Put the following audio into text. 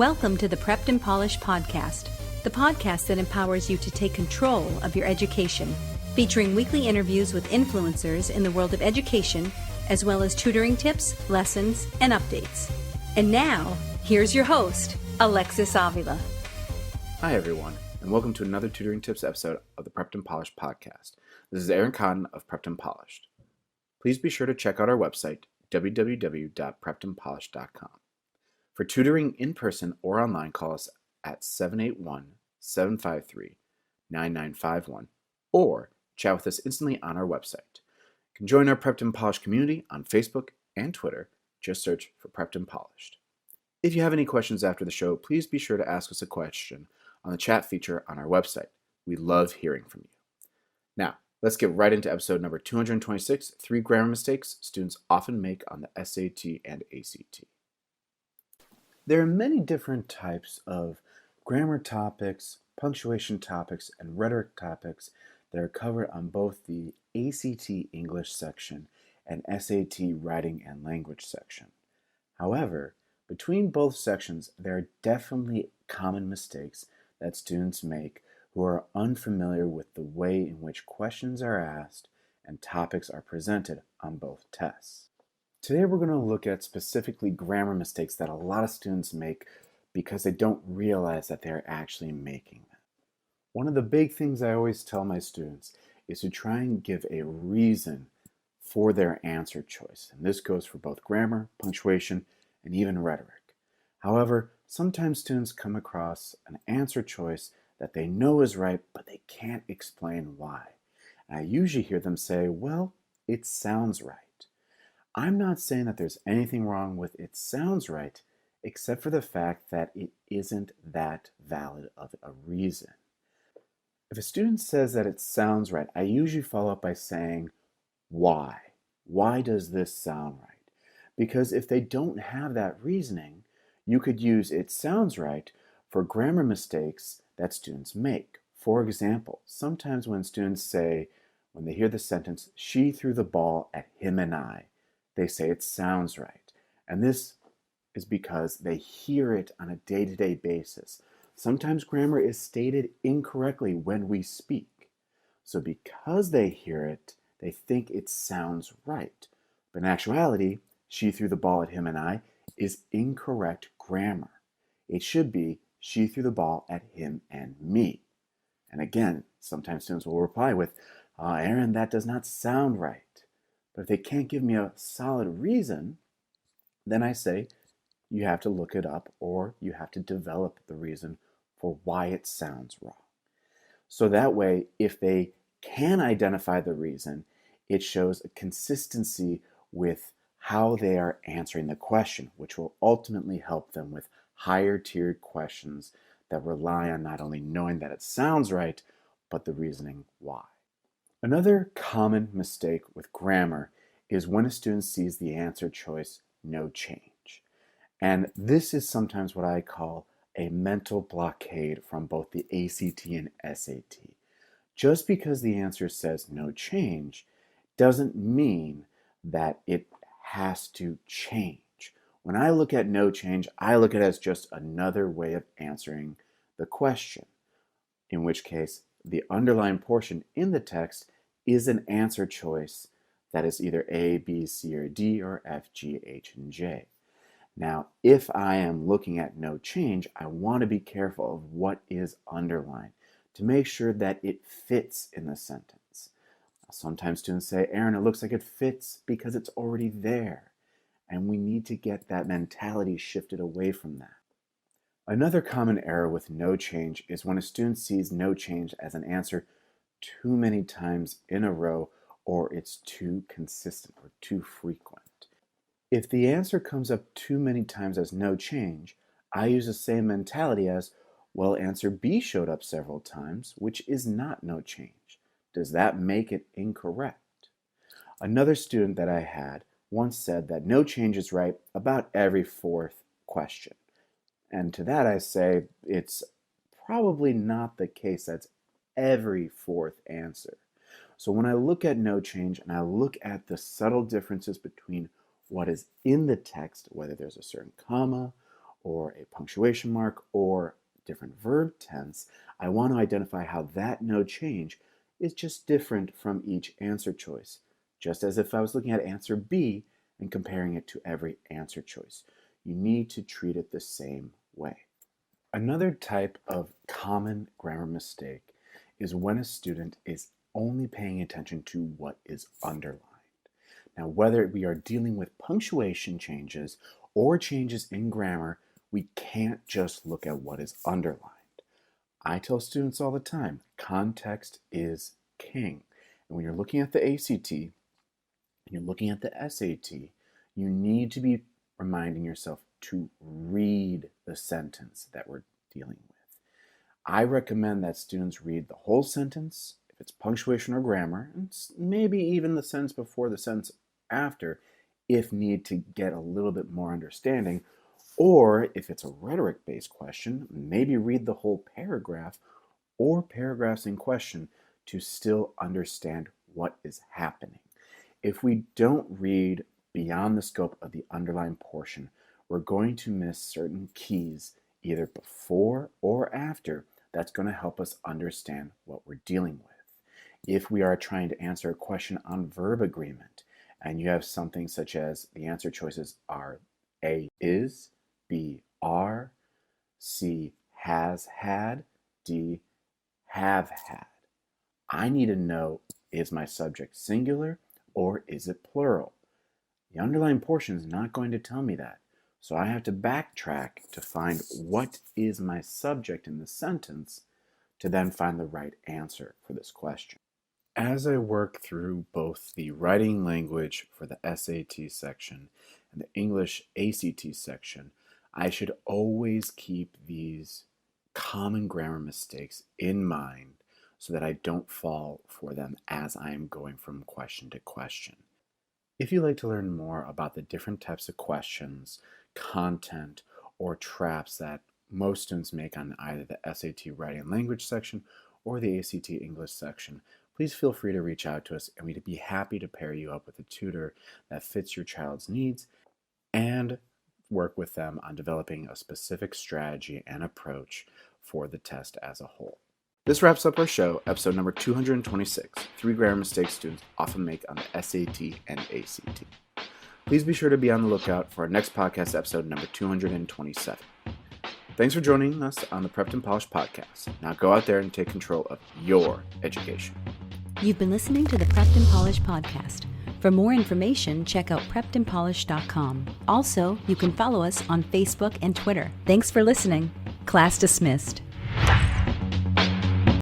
Welcome to the Prepped and Polished podcast, the podcast that empowers you to take control of your education, featuring weekly interviews with influencers in the world of education, as well as tutoring tips, lessons, and updates. And now, here's your host, Alexis Avila. Hi, everyone, and welcome to another Tutoring Tips episode of the Prepped and Polished podcast. This is Aaron Cotton of Prepped and Polished. Please be sure to check out our website, www.preppedandpolished.com. For tutoring in person or online, call us at 781-753-9951 or chat with us instantly on our website. You can join our Prepped and Polished community on Facebook and Twitter. Just search for Prepped and Polished. If you have any questions after the show, please be sure to ask us a question on the chat feature on our website. We love hearing from you. Now, let's get right into episode number 226, 3 grammar mistakes students often make on the SAT and ACT. There are many different types of grammar topics, punctuation topics, and rhetoric topics that are covered on both the ACT English section and SAT Writing and Language section. However, between both sections, there are definitely common mistakes that students make who are unfamiliar with the way in which questions are asked and topics are presented on both tests. Today we're going to look at specifically grammar mistakes that a lot of students make because they don't realize that they're actually making them. One of the big things I always tell my students is to try and give a reason for their answer choice. And this goes for both grammar, punctuation, and even rhetoric. However, sometimes students come across an answer choice that they know is right, but they can't explain why. And I usually hear them say, well, it sounds right. I'm not saying that there's anything wrong with it sounds right, except for the fact that it isn't that valid of a reason. If a student says that it sounds right, I usually follow up by saying, why? Why does this sound right? Because if they don't have that reasoning, you could use it sounds right for grammar mistakes that students make. For example, sometimes when students say, when they hear the sentence, she threw the ball at him and I, they say it sounds right. And this is because they hear it on a day-to-day basis. Sometimes grammar is stated incorrectly when we speak. So because they hear it, they think it sounds right. But in actuality, she threw the ball at him and I is incorrect grammar. It should be, she threw the ball at him and me. And again, sometimes students will reply with, Aaron, that does not sound right. But if they can't give me a solid reason, then I say, you have to look it up or you have to develop the reason for why it sounds wrong. So that way, if they can identify the reason, it shows a consistency with how they are answering the question, which will ultimately help them with higher tiered questions that rely on not only knowing that it sounds right, but the reasoning why. Another common mistake with grammar is when a student sees the answer choice, no change. And this is sometimes what I call a mental blockade from both the ACT and SAT. Just because the answer says no change doesn't mean that it has to change. When I look at no change, I look at it as just another way of answering the question, in which case the underlined portion in the text is an answer choice that is either A, B, C, or D, or F, G, H, and J. Now, if I am looking at no change, I want to be careful of what is underlined to make sure that it fits in the sentence. Sometimes students say, Aaron, it looks like it fits because it's already there. And we need to get that mentality shifted away from that. Another common error with no change is when a student sees no change as an answer too many times in a row, or it's too consistent or too frequent. If the answer comes up too many times as no change, I use the same mentality as, well, answer B showed up several times, which is not no change. Does that make it incorrect? Another student that I had once said that no change is right about every fourth question. And to that I say, it's probably not the case. That's every fourth answer. So when I look at no change and I look at the subtle differences between what is in the text, whether there's a certain comma or a punctuation mark or different verb tense, I want to identify how that no change is just different from each answer choice, just as if I was looking at answer B and comparing it to every answer choice. You need to treat it the same way. Another type of common grammar mistake is when a student is only paying attention to what is underlined. Now, whether we are dealing with punctuation changes or changes in grammar, we can't just look at what is underlined. I tell students all the time, context is king. And when you're looking at the ACT and you're looking at the SAT, you need to be reminding yourself to read the sentence that we're dealing with. I recommend that students read the whole sentence, if it's punctuation or grammar, and maybe even the sentence before the sentence after, if need to get a little bit more understanding. Or if it's a rhetoric-based question, maybe read the whole paragraph or paragraphs in question to still understand what is happening. If we don't read beyond the scope of the underlined portion, we're going to miss certain keys either before or after that's going to help us understand what we're dealing with. If we are trying to answer a question on verb agreement, and you have something such as the answer choices are A, is, B, are, C, has had, D, have had. I need to know, is my subject singular or is it plural? The underlined portion is not going to tell me that. So I have to backtrack to find what is my subject in the sentence to then find the right answer for this question. As I work through both the writing language for the SAT section and the English ACT section, I should always keep these common grammar mistakes in mind so that I don't fall for them as I am going from question to question. If you'd like to learn more about the different types of questions, content, or traps that most students make on either the SAT Writing and Language section or the ACT English section, please feel free to reach out to us and we'd be happy to pair you up with a tutor that fits your child's needs and work with them on developing a specific strategy and approach for the test as a whole. This wraps up our show, episode number 226, 3 grammar mistakes students often make on the SAT and ACT. Please be sure to be on the lookout for our next podcast episode number 227. Thanks for joining us on the Prepped and Polished podcast. Now go out there and take control of your education. You've been listening to the Prepped and Polished podcast. For more information, check out preppedandpolished.com. Also, you can follow us on Facebook and Twitter. Thanks for listening. Class dismissed.